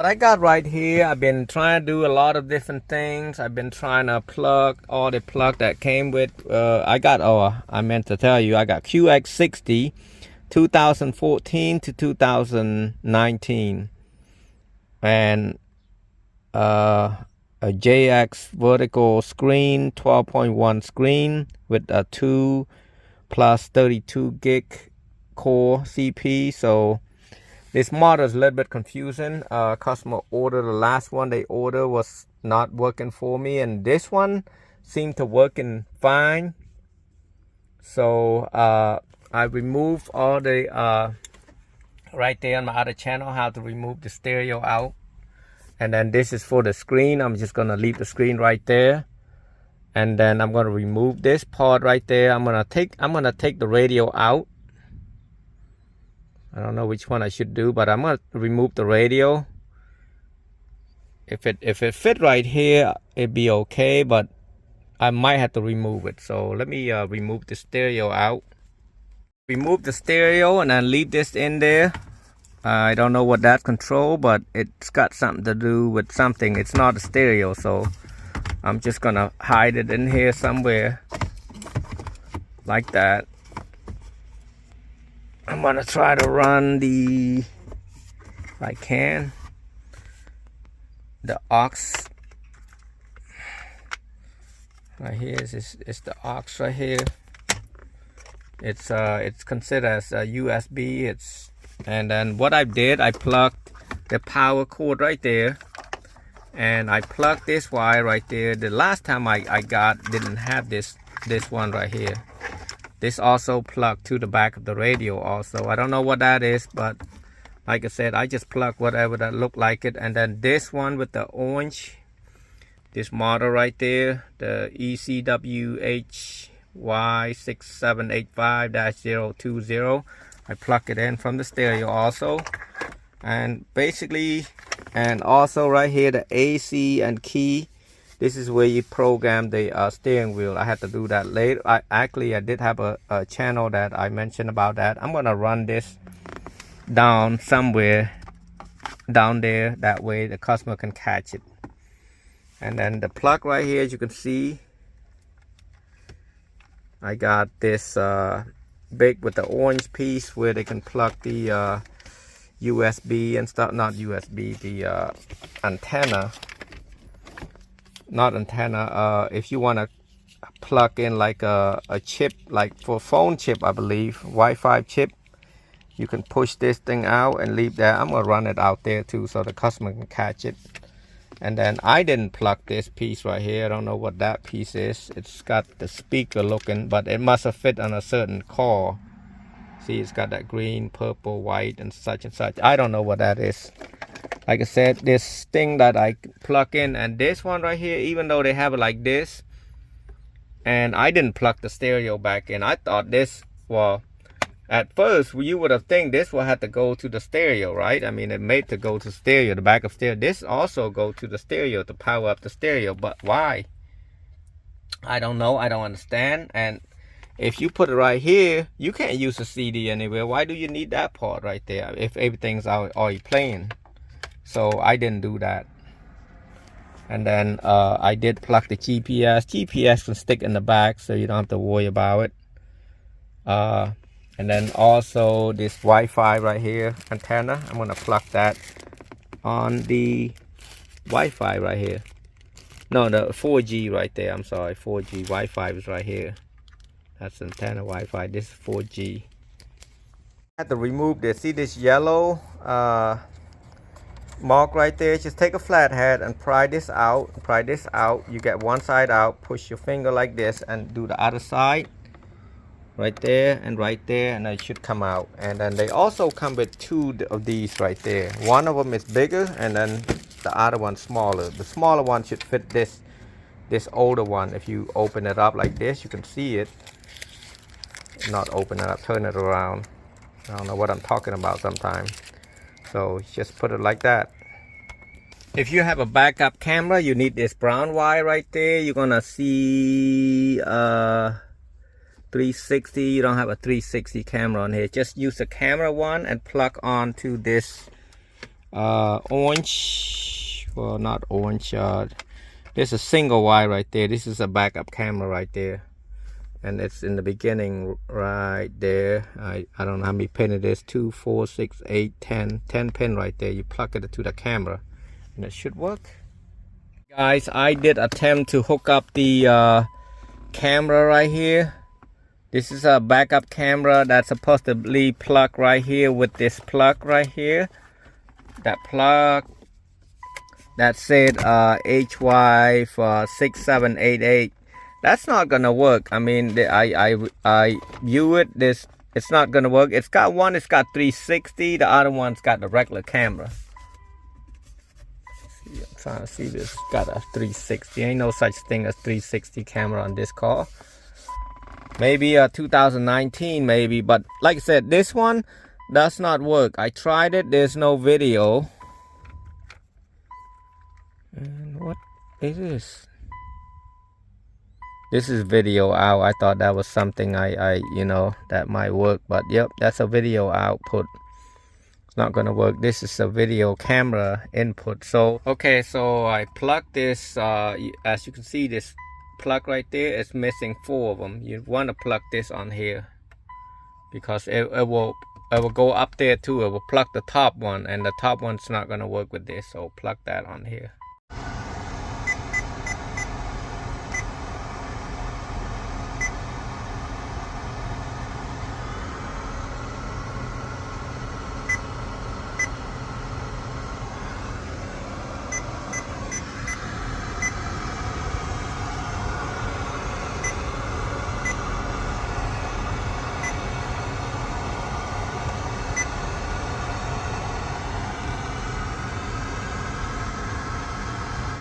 What I got right here, I've been trying to do a lot of different things. I've been trying to plug all the plug that came with. I meant to tell you, I got QX60 2014 to 2019 and a JX vertical screen, 12.1 screen with a 2 plus 32 gig core CP. So this model is a little bit confusing. Customer ordered the last one they ordered was not working for me, and this one seemed to working fine. So I removed all the right there on my other channel how to remove the stereo out, and then this is for the screen. I'm just gonna leave the screen right there, and then I'm gonna remove this part right there. I'm gonna take the radio out. I don't know which one I should do, but I'm gonna remove the radio. If it fit right here, it'd be okay, but I might have to remove it. So let me remove the stereo out. Remove the stereo and then leave this in there. I don't know what that control, but it's got something to do with something. It's not a stereo, so I'm just gonna hide it in here somewhere like that. I'm gonna try to run if I can, the aux right here. It's the aux right here. It's considered as a USB. And then what I did, I plugged the power cord right there, and I plugged this wire right there. The last time I didn't have this one right here. This also plugged to the back of the radio also. I don't know what that is, but like I said, I just plugged whatever that looked like it. And then this one with the orange, this model right there, the ECWHY6785-020. I plug it in from the stereo also. And basically, and also right here, the AC and key. This is where you program the steering wheel. I had to do that later. I did have a channel that I mentioned about that. I'm gonna run this down somewhere down there. That way the customer can catch it. And then the plug right here, as you can see, I got this big with the orange piece where they can plug the USB and stuff. Not USB, the antenna. Not antenna. If you want to plug in like a chip, like for phone chip, I believe, Wi-Fi chip, you can push this thing out and leave that. I'm gonna run it out there too so the customer can catch it. And then I didn't plug this piece right here. I don't know what that piece is. It's got the speaker looking, but it must have fit on a certain car. See, it's got that green, purple, white, and such. I don't know what that is. Like I said, this thing that I plug in, and this one right here, even though they have it like this, and I didn't plug the stereo back in. I thought this, well, at first you would have think this will have to go to the stereo, right? I mean, it made to go to stereo, the back of stereo. This also go to the stereo to power up the stereo, but why? I don't know. I don't understand. And if you put it right here, you can't use a CD anywhere. Why do you need that part right there if everything's already playing? So I didn't do that. And then I did plug the GPS. GPS can stick in the back, so you don't have to worry about it. And then also this Wi-Fi right here, antenna. I'm gonna plug that on the Wi-Fi right here. No, the 4G right there. I'm sorry, 4G. Wi-Fi is right here. That's antenna Wi-Fi. This is 4G. I had to remove this. See this yellow mark right there? Just take a flathead and pry this out. You get one side out, push your finger like this and do the other side right there, and it should come out. And then they also come with two of these right there. One of them is bigger and then the other one smaller. The smaller one should fit this older one. If you open it up like this, you can see it. Not open it up, turn it around. I don't know what I'm talking about sometimes. So just put it like that. If you have a backup camera, you need this brown wire right there. You're gonna see 360. You don't have a 360 camera on here. Just use the camera one and plug onto this orange, well, not orange, there's a single wire right there. This is a backup camera right there, and it's in the beginning right there. I don't know how many pin it is, 2 4 6 8 10 pin right there. You plug it to the camera and it should work. Guys, I did attempt to hook up the camera right here. This is a backup camera that's supposed to be plugged right here with this plug right here. That plug that said HY6788. That's not gonna work. I mean, I view it. It's not gonna work. It's got 360. The other one's got the regular camera. I'm trying to see this. Got a 360. Ain't no such thing as 360 camera on this car. Maybe 2019 maybe, but like I said, this one does not work. I tried it. There's no video. And what is this? This is video out. I thought that was something you know, that might work, but yep, that's a video output. It's not gonna work. This is a video camera input. So okay, so I plugged this. As you can see, this plug right there is missing 4 of them. You want to plug this on here because it will go up there too. It will plug the top one, and the top one's not gonna work with this. So plug that on here.